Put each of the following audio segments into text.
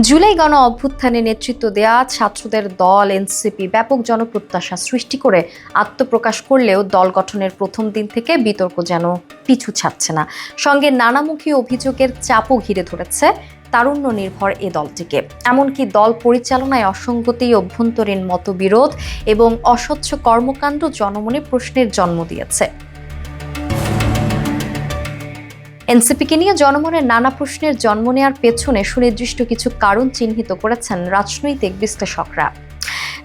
জুলাই গণ অভ্যুত্থানে নেতৃত্ব দেয়া ছাত্রদের দল এনসিপি ব্যাপক জনপ্রত্যাশা সৃষ্টি করে আত্মপ্রকাশ করলেও দল গঠনের প্রথম দিন থেকে বিতর্ক যেন পিছু ছাড়ছে না। সঙ্গে নানামুখী অভিযোগের চাপও ঘিরে ধরেছে তারুণ্য নির্ভর এ দলটিকে। এমনকি দল পরিচালনায় অসঙ্গতি, অভ্যন্তরীণ মতবিরোধ এবং অস্বচ্ছ কর্মকাণ্ড জনমনে প্রশ্নের জন্ম দিয়েছে। এনসিপিকে নিয়ে জনমনের নানা প্রশ্নের জন্ম নেওয়ার পেছনে সুনির্দিষ্ট কিছু কারণ চিহ্নিত করেছেন রাজনৈতিক বিশ্লেষকরা।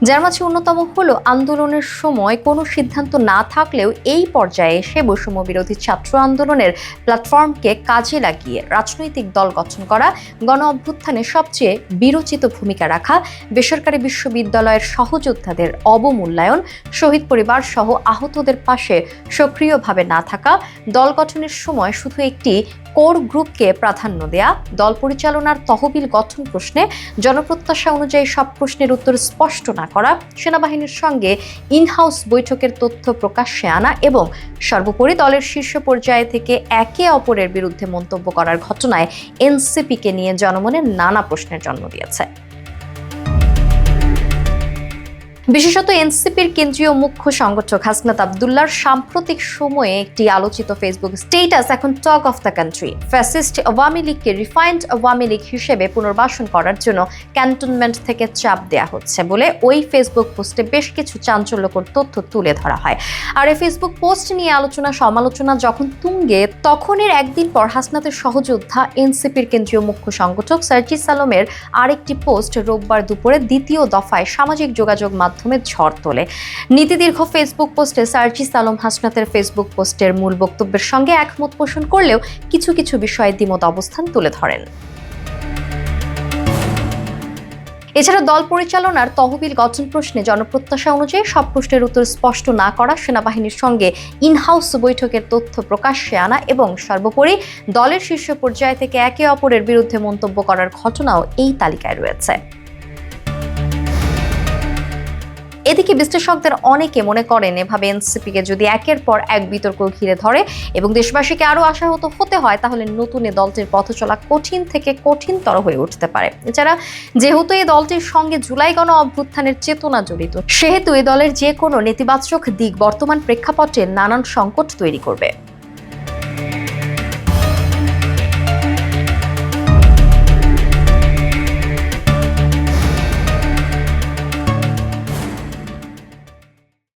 যার মাঝে অন্যতম হলো আন্দোলনের সময় কোনো সিদ্ধান্ত না থাকলেও এই পর্যায়ে এসে বৈষম্য বিরোধী ছাত্র আন্দোলনের প্ল্যাটফর্মকে কাজে লাগিয়ে রাজনৈতিক দল গঠন করা, গণ অভ্যুত্থানে সবচেয়ে বিরোচিত ভূমিকা রাখা, বেসরকারি বিশ্ববিদ্যালয়ের সহযোদ্ধাদের অবমূল্যায়ন, শহীদ পরিবার সহ আহতদের পাশে সক্রিয়ভাবে না থাকা, দল গঠনের সময় শুধু একটি কোর গ্রুপকে প্রাধান্য দেয়া, দল পরিচালনার তহবিল গঠন প্রশ্নে জনপ্রত্যাশা অনুযায়ী সব প্রশ্নের উত্তর স্পষ্ট না করা, সেনাবাহিনীর সঙ্গে ইনহাউস বৈঠকের তথ্য প্রকাশ্যে আনা এবং সর্বোপরি দলের শীর্ষ পর্যায় থেকে একে অপরের বিরুদ্ধে মন্তব্য করার ঘটনায় এনসিপিকে নিয়ে জনমনে নানা প্রশ্নের জন্ম দিয়েছে। বিশেষত এনসিপির কেন্দ্রীয় মুখ্য সংগঠক হাসনাত আব্দুল্লাহর সাম্প্রতিক সময়ে একটি আলোচিত ফেসবুক স্ট্যাটাস এখন talk of the country. Fascist Awami লীগকে রিফাইন্ড আওয়ামী লীগ হিসেবে পুনর্বাসন করার জন্য ক্যান্টনমেন্ট থেকে চাপ দেয়া হচ্ছে বলে ওই ফেসবুক পোস্টে বেশ কিছু চাঞ্চল্যকর তথ্য তুলে ধরা হয়। আর এই ফেসবুক পোস্ট নিয়ে আলোচনা সমালোচনা যখন তুঙ্গে, তখন এর একদিন পর হাসনাতের সহযোদ্ধা এনসিপির কেন্দ্রীয় মুখ্য সংগঠক সার্জিস আলমের আরেকটি পোস্ট রোববার দুপুরে দ্বিতীয় দফায় সামাজিক যোগাযোগ মাধ্যমে ঝড় তোলে। নীতিদীর্ঘ ফেসবুক পোস্টে সার্জিস আলম হাসনাতের ফেসবুক পোস্টের মূল বক্তব্যের সঙ্গে একমত পোষণ করলেও কিছু কিছু বিষয়ে দ্বিমত অবস্থান তুলে ধরেন। এছাড়া দল পরিচালনার তহবিল গঠন প্রশ্নে জনপ্রত্যাশা অনুযায়ী সব প্রশ্নের উত্তর স্পষ্ট না করা, সেনাবাহিনীর সঙ্গে ইনহাউস বৈঠকের তথ্য প্রকাশ্যে আনা এবং সর্বোপরি দলের শীর্ষ পর্যায় থেকে একে অপরের বিরুদ্ধে মন্তব্য করার ঘটনাও এই তালিকায় রয়েছে। এদিকে বিশ্লেষকদের অনেকে মনে করেন এভাবে এনসিপিকে যদি একের পর এক বিতর্ক ঘিরে ধরে এবং দেশবাসীকে আরো আশাহত হতে হয়, তাহলে নতুন এ দলটির পথ চলা কঠিন থেকে কঠিনতর হয়ে উঠতে পারে। এছাড়া যেহেতু এই দলটির সঙ্গে জুলাই গণ অভ্যুত্থানের চেতনা জড়িত, সেহেতু এ দলের যে কোনো নেতিবাচক দিক বর্তমান প্রেক্ষাপটে নানান সংকট তৈরি করবে।